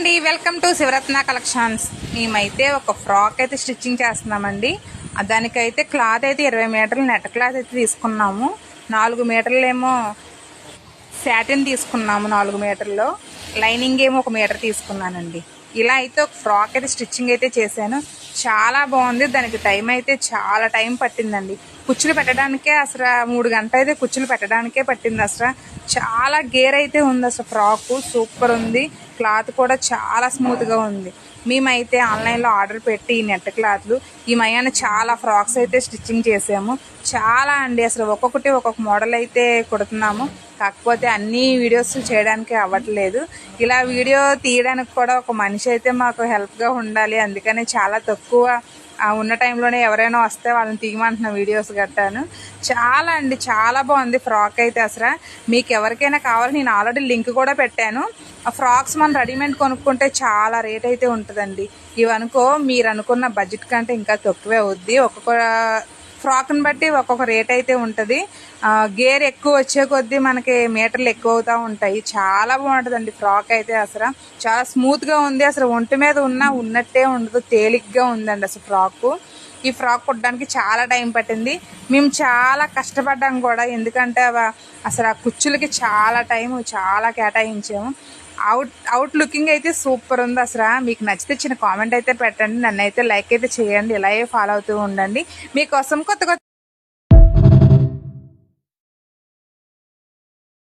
అండి, welcome to Sivaratna collections. మేమైతే ఒక ఫ్రాక్ అయితే స్టిచ్చింగ్ చేస్తున్నామండి. దానికైతే క్లాత్ అయితే 20 మీటర్లు నెట్ క్లాత్ అయితే తీసుకున్నాము. 4 మీటర్లు ఏమో శాటిన్ తీసుకున్నాము. 4 మీటర్లో లైనింగ్ ఏమో 1 మీటర్ తీసుకున్నానండి. ఇలా అయితే ఒక ఫ్రాక్ అయితే స్టిచ్చింగ్ అయితే చేశాను. చాలా బాగుంది. దానికి టైం అయితే చాలా టైం పట్టిందండి. కుచ్చులు పెట్టడానికే అసలు 3 గంటలు అయితే కుచ్చులు పెట్టడానికే పట్టింది. అసలు చాలా గేర్ అయితే ఉంది. అసలు ఫ్రాక్ సూపర్ ఉంది. క్లాత్ కూడా చాలా స్మూత్గా ఉంది. మేమైతే ఆన్లైన్లో ఆర్డర్ పెట్టి ఈ నెట్ క్లాత్లు ఈ మయాన చాలా ఫ్రాక్స్ అయితే స్టిచ్చింగ్ చేసాము. చాలా అండి, అసలు ఒక్కొక్కటి ఒక్కొక్క మోడల్ అయితే కుడుతున్నాము. కాకపోతే అన్ని వీడియోస్ చేయడానికి అవ్వట్లేదు. ఇలా వీడియో తీయడానికి కూడా ఒక మనిషి అయితే మాకు హెల్ప్గా ఉండాలి. అందుకని చాలా తక్కువ ఉన్న టైంలోనే ఎవరైనా వస్తే వాళ్ళని తీయమంటున్న వీడియోస్ గట్టాను. చాలా అండి, చాలా బాగుంది ఫ్రాక్ అయితే. అసలు మీకు ఎవరికైనా కావాలి, నేను ఆల్రెడీ లింక్ కూడా పెట్టాను. ఆ ఫ్రాక్స్ మనం రెడీమేడ్ కొనుక్కుంటే చాలా రేట్ అయితే ఉంటుందండి. ఇవనుకో మీరు అనుకున్న బడ్జెట్ కంటే ఇంకా తక్కువే అవుద్ది. ఒక్కొక్క ఫ్రాక్ని బట్టి ఒక్కొక్క రేట్ అయితే ఉంటుంది. గేర్ ఎక్కువ వచ్చే కొద్దీ మనకి మీటర్లు ఎక్కువ అవుతూ ఉంటాయి. చాలా బాగుంటుందండి ఫ్రాక్ అయితే. అసలు చాలా స్మూత్గా ఉంది. అసలు ఒంటి మీద ఉన్నట్టే ఉండదు, తేలిగ్గా ఉందండి అసలు ఫ్రాక్. ఈ ఫ్రాక్ కుట్టడానికి చాలా టైం పట్టింది. మేము చాలా కష్టపడ్డాం కూడా, ఎందుకంటే అసలు ఆ కుచ్చులకి చాలా చాలా కేటాయించాము. అవుట్ లుకింగ్ అయితే సూపర్ ఉంది. అసలు మీకు నచ్చితే చిన్న కామెంట్ అయితే పెట్టండి. నన్ను అయితే లైక్ అయితే చేయండి. ఇలాగే ఫాలో అవుతూ ఉండండి. మీకోసం కొత్త